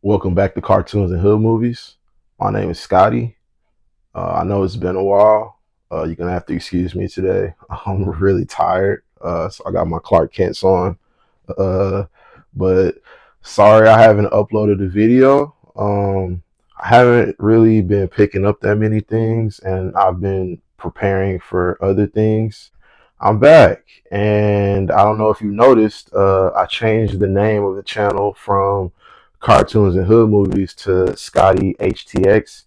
Welcome back to Cartoons and Hood Movies. My name is Scotty. I know it's been a while. You're gonna have to excuse me today. I'm really tired, so I got my Clark Kent's on. Uh, but sorry I haven't uploaded a video. I haven't really been picking up that many things, and I've been preparing for other things. I'm back, and I don't know if you noticed. I changed the name of the channel from Cartoons and Hood Movies to Scotty HTX,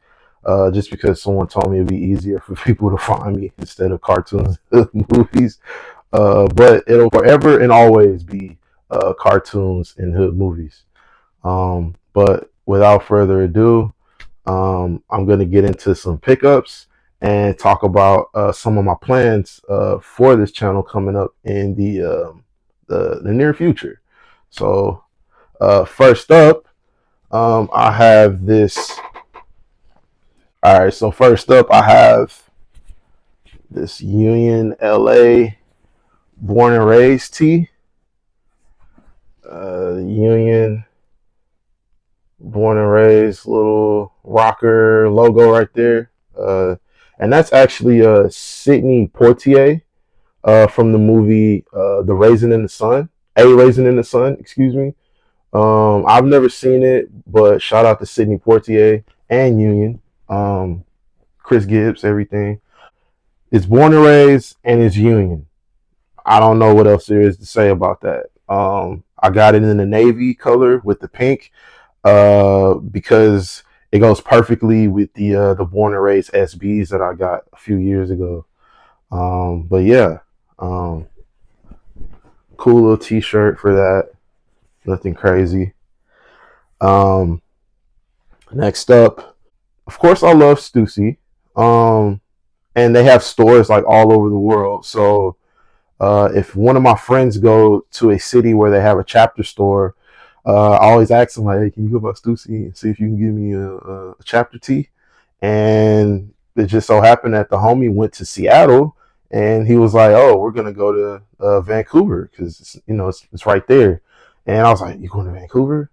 just because someone told me it'd be easier for people to find me instead of Cartoons and Hood Movies. But it'll forever and always be Cartoons and Hood Movies. But without further ado, I'm going to get into some pickups and talk about some of my plans for this channel coming up in the near future. So first up, I have this. All right, so first up, I have this Union LA Born and Raised tee. Union Born and Raised little rocker logo right there. And that's actually Sidney Poitier from the movie The Raisin in the Sun. A Raisin in the Sun, excuse me. I've never seen it, but shout out to Sidney Poitier and Union. Chris Gibbs, everything. It's Born and Raised and it's Union. I don't know what else there is to say about that. I got it in the navy color with the pink because it goes perfectly with the Born and Raised SBs that I got a few years ago. But yeah, cool little T-shirt for that. Nothing crazy. Next up, of course, I love Stussy. And they have stores like all over the world. So if one of my friends go to a city where they have a chapter store, I always ask them like, "Hey, can you go by Stussy and see if you can give me a chapter tee?" And it just so happened that the homie went to Seattle, and he was like, "Oh, we're gonna go to Vancouver because it's right there." And I was like, "You going to Vancouver?"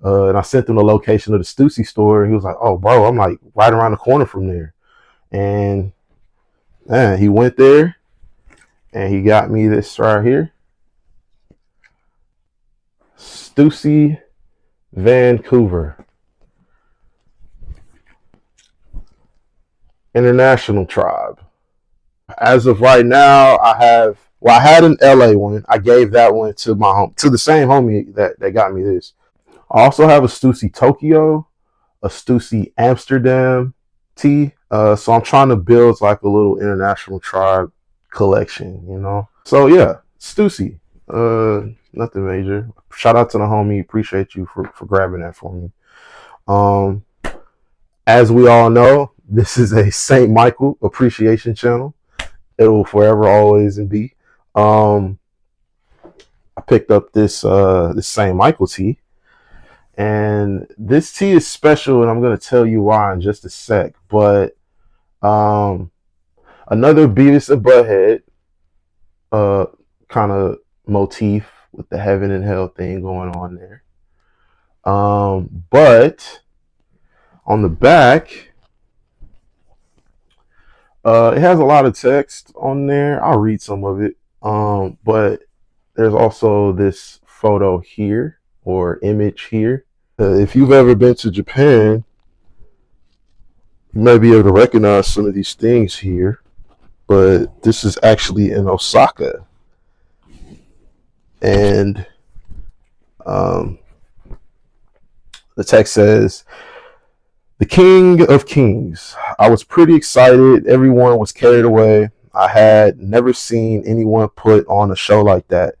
And I sent him the location of the Stussy store, and he was like, "Oh, bro, I'm like right around the corner from there." And man, he went there and he got me this right here. Stussy Vancouver International Tribe. As of right now, I had an LA one. I gave that one to the same homie that got me this. I also have a Stussy Tokyo, a Stussy Amsterdam tee. So I'm trying to build like a little international tribe collection. So yeah, Stussy. Nothing major. Shout out to the homie. Appreciate you for grabbing that for me. As we all know, this is a St. Michael appreciation channel. It will forever always be. I picked up this St. Michael tee. And this tee is special, and I'm going to tell you why in just a sec. But another Beavis and Butthead kind of motif with the heaven and hell thing going on there. But on the back, it has a lot of text on there. I'll read some of it. But there's also this photo here or image here. If you've ever been to Japan, you may be able to recognize some of these things here. But this is actually in Osaka. And the text says, "The King of Kings. I was pretty excited. Everyone was carried away. I had never seen anyone put on a show like that.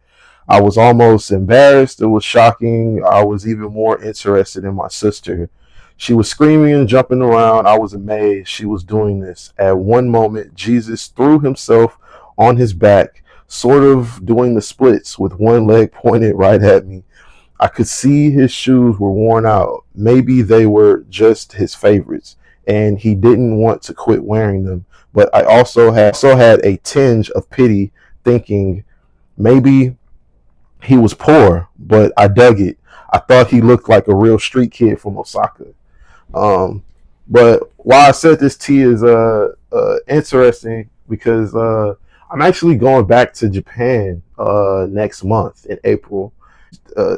I was almost embarrassed. It was shocking. I was even more interested in my sister. She was screaming and jumping around. I was amazed she was doing this. At one moment, Jesus threw himself on his back, sort of doing the splits with one leg pointed right at me. I could see his shoes were worn out. Maybe they were just his favorites, and he didn't want to quit wearing them. But I also had a tinge of pity, thinking maybe he was poor, but I dug it. I thought he looked like a real street kid from Osaka. Um, but why I said this tee is interesting because I'm actually going back to Japan next month in April.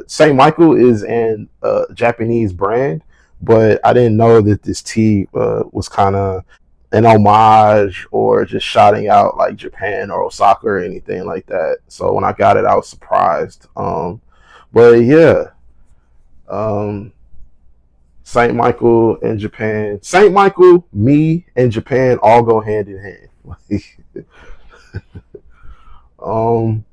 Saint Michael is an Japanese brand, but I didn't know that this tee was kind of an homage or just shouting out like Japan or Osaka or anything like that. So when I got it, I was surprised. But yeah, um, Saint Michael and Japan, Saint Michael, me, and Japan all go hand in hand. um,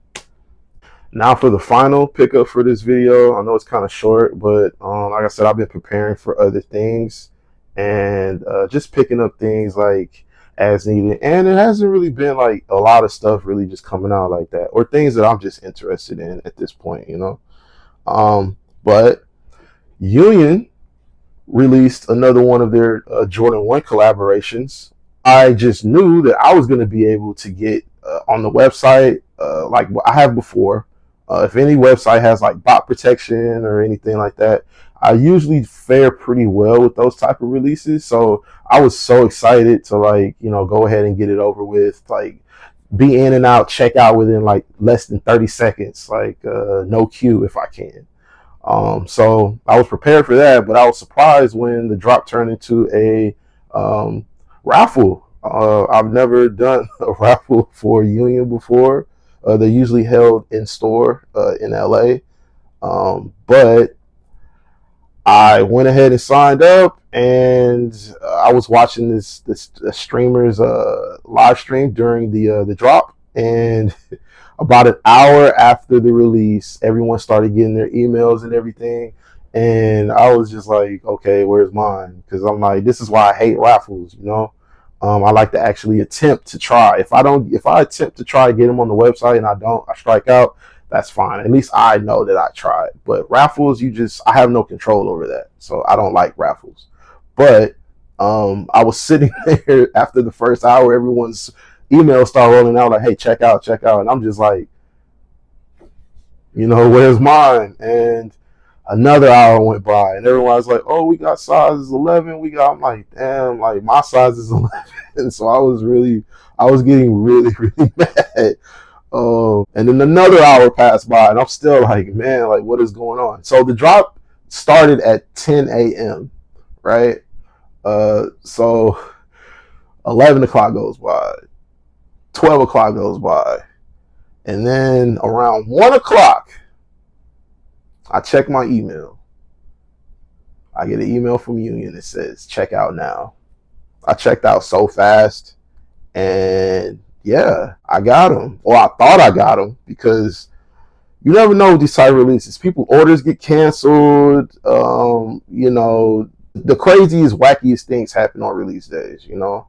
Now for the final pickup for this video. I know it's kind of short, but like I said, I've been preparing for other things and just picking up things like as needed. And it hasn't really been like a lot of stuff really just coming out like that, or things that I'm just interested in at this point, you know. But Union released another one of their Jordan 1 collaborations. I just knew that I was going to be able to get on the website like what I have before. If any website has like bot protection or anything like that, I usually fare pretty well with those type of releases. So I was so excited to like, you know, go ahead and get it over with, like be in and out, check out within like less than 30 seconds, like no queue if I can. So I was prepared for that, but I was surprised when the drop turned into a raffle. I've never done a raffle for Union before. They're usually held in store in LA. But I went ahead and signed up, and I was watching this streamer's live stream during the drop, and about an hour after the release, everyone started getting their emails and everything. And I was just like, okay, where's mine? Because I'm like, this is why I hate raffles, you know? I like to actually attempt to try. If I attempt to try to get them on the website and I strike out, that's fine. At least I know that I tried. But raffles, I have no control over that. So I don't like raffles. But I was sitting there after the first hour, everyone's emails start rolling out like, hey, check out. And I'm just like, you know, where's mine? And another hour went by and everyone's like, oh, we got sizes 11. I'm like, damn, like my size is 11. And so I was getting really, really mad. And then another hour passed by and I'm still like, man, like what is going on? So the drop started at 10 a.m., right? So 11 o'clock goes by, 12 o'clock goes by, and then around 1 o'clock, I check my email. I get an email from Union that says, check out now. I checked out so fast, and yeah, I got them. Or I thought I got them, because you never know with these type of releases. People orders get canceled. You know, the craziest, wackiest things happen on release days, you know.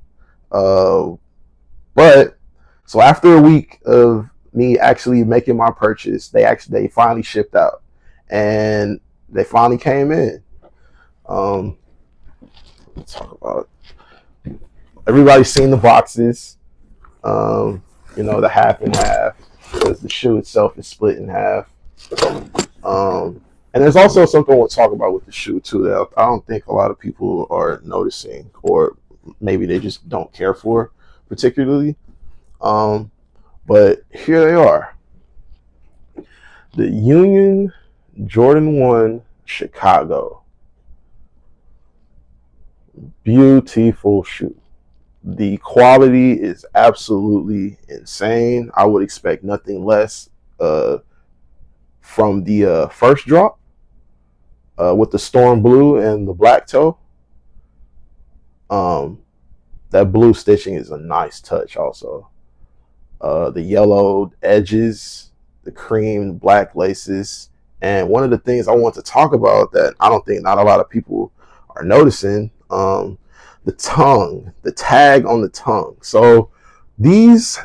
But so after a week of me actually making my purchase, they finally shipped out, and they finally came in. Let's talk about it. Everybody's seen the boxes. You know, the half and half, because the shoe itself is split in half. And there's also something I want to talk about with the shoe too that I don't think a lot of people are noticing, or maybe they just don't care for particularly. But here they are. The Union Jordan 1 Chicago. Beautiful shoe. The quality is absolutely insane. I would expect nothing less from the first drop with the storm blue and the black toe. That blue stitching is a nice touch also. The yellowed edges, the cream black laces. And one of the things I want to talk about that I don't think not a lot of people are noticing, the tongue, the tag on the tongue. So these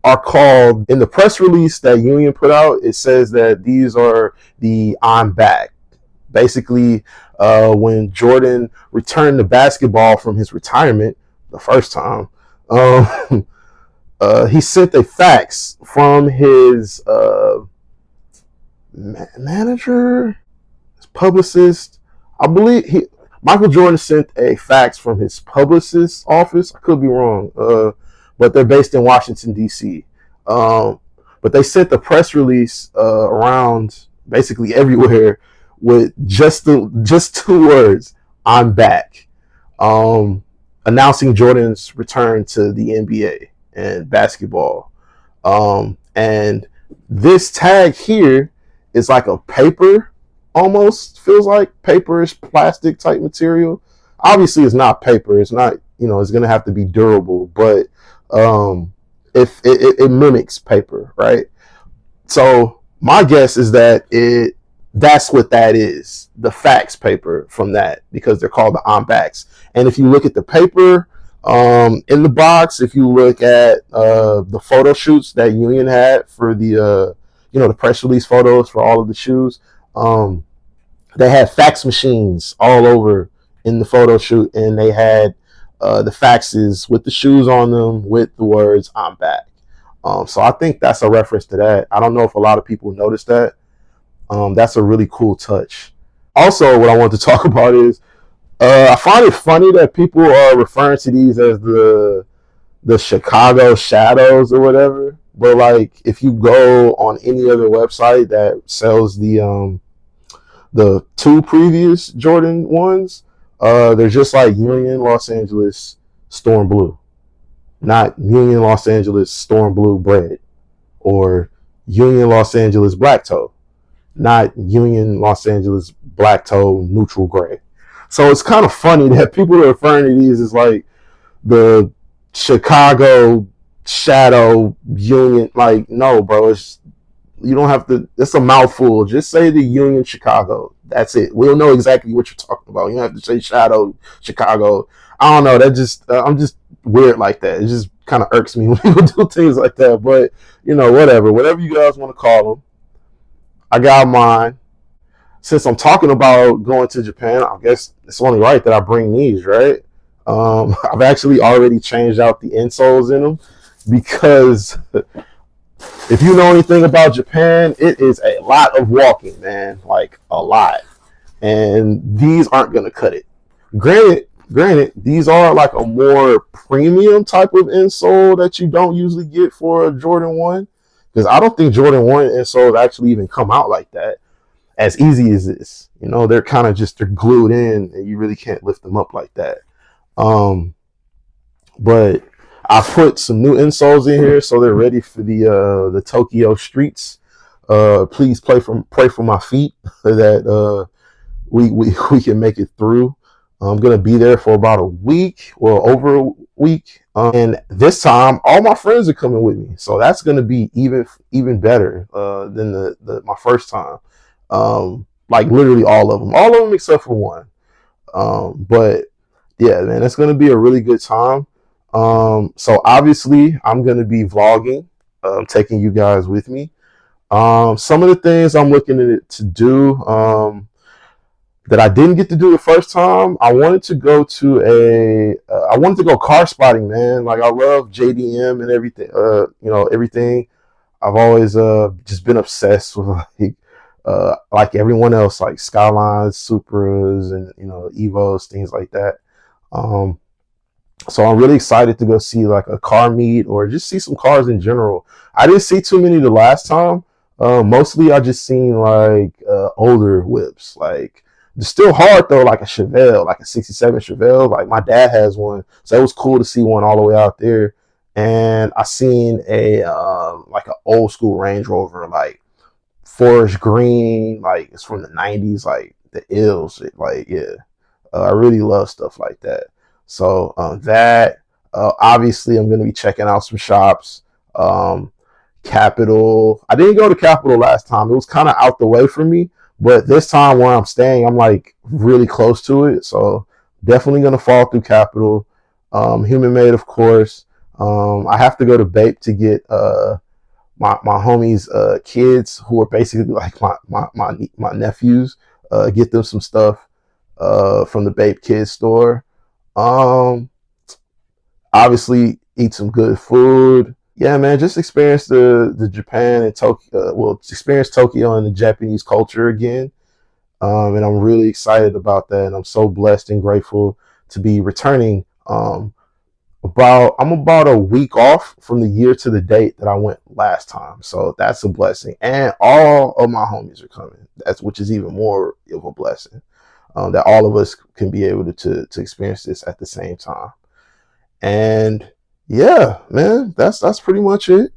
are called, in the press release that Union put out, it says that these are the I'm back. Basically, when Jordan returned the basketball from his retirement the first time, he sent a fax from his manager, his publicist. I believe Michael Jordan sent a fax from his publicist's office. I could be wrong, but they're based in Washington D.C. Um, but they sent the press release around basically everywhere with just 2 words: "I'm back," um, announcing Jordan's return to the NBA and basketball. And this tag here is like a paper, almost feels like paperish plastic type material. Obviously, it's not paper. It's not, it's going to have to be durable, but if it mimics paper, right? So my guess is that that's what that is, the fax paper from that, because they're called the OMBACs. And if you look at the paper in the box, if you look at the photo shoots that Union had for the press release photos for all of the shoes, they had fax machines all over in the photo shoot, and they had the faxes with the shoes on them with the words "I'm back." So I think that's a reference to that. I don't know if a lot of people noticed that. That's a really cool touch. Also, what I want to talk about is I find it funny that people are referring to these as the Chicago Shadows or whatever. But like, if you go on any other website that sells the 2 previous Jordan ones, they're just like Union Los Angeles Storm Blue, not Union Los Angeles Storm Blue Bread, or Union Los Angeles Black Toe, not Union Los Angeles Black Toe Neutral Gray. So it's kind of funny that people are referring to these as like the Chicago Shadow Union. Like, no, bro, you don't have to. It's a mouthful. Just say the Union Chicago. That's it. We'll know exactly what you're talking about. You don't have to say Shadow Chicago. I don't know. That just I'm just weird like that. It just kind of irks me when people do things like that. But whatever you guys want to call them. I got mine. Since I'm talking about going to Japan, I guess it's only right that I bring these, right? I've actually already changed out the insoles in them, because if you know anything about Japan, it is a lot of walking, man, like a lot. And these aren't going to cut it. Granted, these are like a more premium type of insole that you don't usually get for a Jordan 1. Because I don't think Jordan 1 insoles actually even come out like that as easy as this. They're kind of they're glued in, and you really can't lift them up like that. But I put some new insoles in here, so they're ready for the Tokyo streets. Please pray for my feet that we can make it through. I'm gonna be there for about a week, well, over a week, and this time all my friends are coming with me, so that's gonna be even better than my first time. Like literally all of them except for one. But yeah, man, it's gonna be a really good time. So obviously I'm gonna be vlogging, taking you guys with me. Some of the things I'm looking to do, that I didn't get to do the first time. I wanted to go car spotting, man. Like, I love JDM and everything. Everything. I've always just been obsessed with like everyone else, like Skylines, Supras, and Evos, things like that. So I'm really excited to go see like a car meet, or just see some cars in general. I didn't see too many the last time. Mostly I just seen like older whips. Like, it's still hard though, like a Chevelle, like a 67 Chevelle. Like, my dad has one, so it was cool to see one all the way out there. And I seen a like an old school Range Rover, like forest green, like it's from the 90s, like the ills. Like, yeah, I really love stuff like that. So obviously I'm going to be checking out some shops. Capital, I didn't go to Capital last time. It was kind of out the way for me, but this time where I'm staying, I'm like really close to it. So definitely going to fall through Capital. Human Made, of course. I have to go to Bape to get my homies kids, who are basically like my nephews, get them some stuff from the Bape Kids store. Obviously eat some good food. Yeah, man, just experience the Japan and Tokyo. Experience Tokyo and the Japanese culture again. And I'm really excited about that. And I'm so blessed and grateful to be returning. I'm about a week off from the year to the date that I went last time, so that's a blessing. And all of my homies are coming. That's which is even more of a blessing. That all of us can be able to experience this at the same time. And yeah, man, that's pretty much it.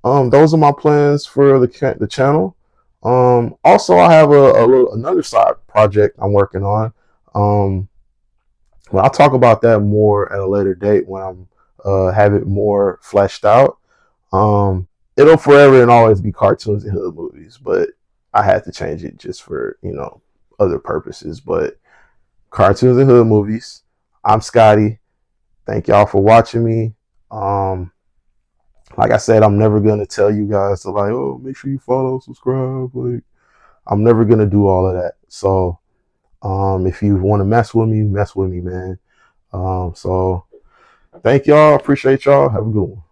Those are my plans for the channel. Also, I have another side project I'm working on. Um, well, I'll talk about that more at a later date when I'm have it more fleshed out. Um, it'll forever and always be cartoons and hood movies, but I had to change it just for other purposes. But cartoons and hood movies. I'm Scotty. Thank y'all for watching me. Um, like I said, I'm never gonna tell you guys to like, oh, make sure you follow, subscribe. Like, I'm never gonna do all of that. So, if you want to mess with me, man. So, thank y'all. Appreciate y'all. Have a good one.